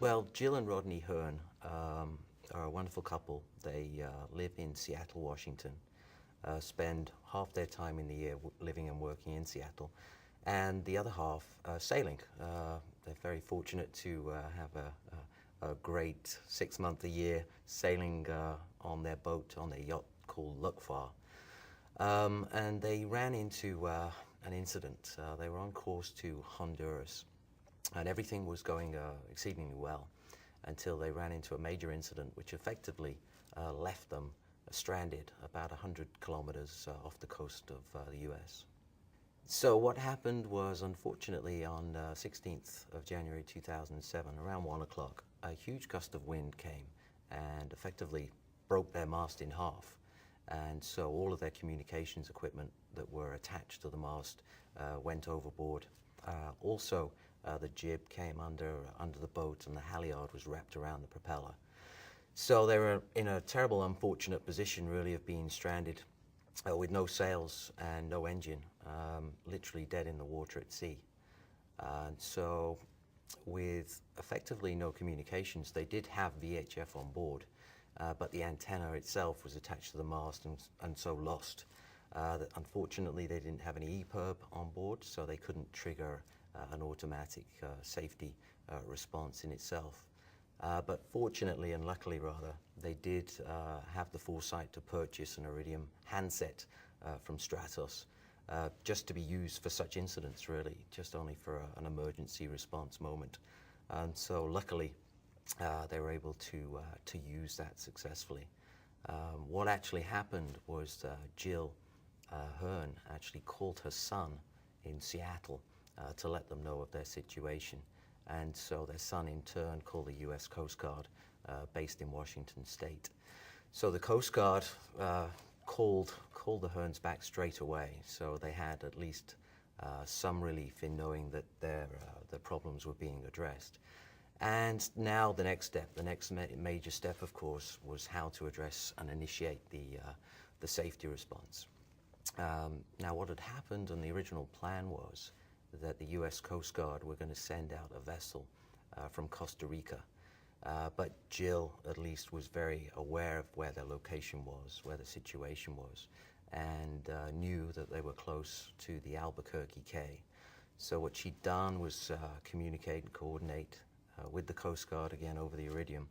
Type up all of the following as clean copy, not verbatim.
Well, Jill and Rodney Hearn are a wonderful couple. They live in Seattle, Washington, spend half their time in the year living and working in Seattle, and the other half sailing. They're very fortunate to have a great 6 month a year sailing on their boat, on their yacht called Luckfar. And they ran into an incident. They were on course to Honduras, and everything was going exceedingly well until they ran into a major incident which effectively left them stranded about 100 kilometers off the coast of the US. So what happened was, unfortunately, on 16th of January 2007, around 1 o'clock, a huge gust of wind came and effectively broke their mast in half. And so all of their communications equipment that were attached to the mast went overboard. Also, the jib came under the boat, and the halyard was wrapped around the propeller. So they were in a terrible, unfortunate position, really, of being stranded with no sails and no engine, literally dead in the water at sea. And so with effectively no communications, they did have VHF on board, but the antenna itself was attached to the mast and so lost. Unfortunately, they didn't have any EPIRB on board, so they couldn't trigger an automatic safety response in itself. But fortunately, and luckily rather, they did have the foresight to purchase an Iridium handset from Stratos, just to be used for such incidents, really, just only for an emergency response moment. And so luckily, they were able to use that successfully. What actually happened was Jill Hearn actually called her son in Seattle to let them know of their situation. And so their son in turn called the US Coast Guard based in Washington State. So the Coast Guard called the Hearns back straight away. So they had at least some relief in knowing that their problems were being addressed. And now the next step, the next major step, of course, was how to address and initiate the safety response. Now what had happened, and the original plan was that the US Coast Guard were going to send out a vessel from Costa Rica. But Jill, at least, was very aware of where their location was, where the situation was, and knew that they were close to the Albuquerque Cay. So what she'd done was communicate and coordinate with the Coast Guard again over the Iridium,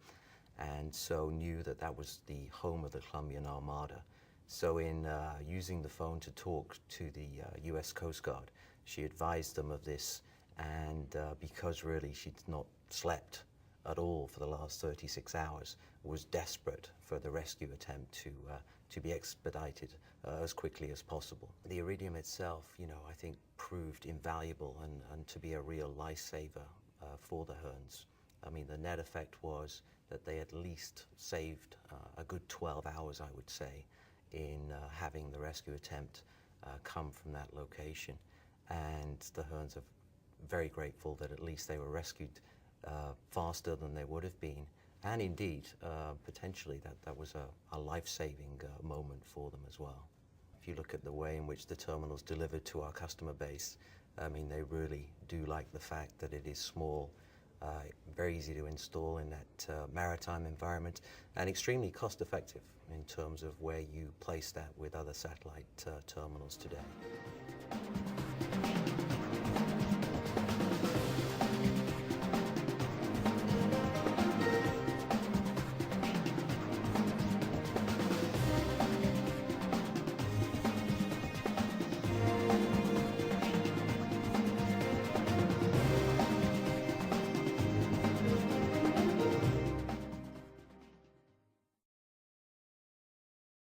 and so knew that that was the home of the Colombian Armada. So in using the phone to talk to the US Coast Guard, she advised them of this, and because really she'd not slept at all for the last 36 hours, was desperate for the rescue attempt to be expedited as quickly as possible. The Iridium itself, I think proved invaluable and to be a real lifesaver for the Hearns. I mean, the net effect was that they at least saved a good 12 hours, I would say, in having the rescue attempt come from that location. And the Hearns are very grateful that at least they were rescued faster than they would have been. And indeed, potentially that was a life-saving moment for them as well. If you look at the way in which the terminal's delivered to our customer base, I mean, they really do like the fact that it is small, very easy to install in that maritime environment, and extremely cost-effective in terms of where you place that with other satellite terminals today.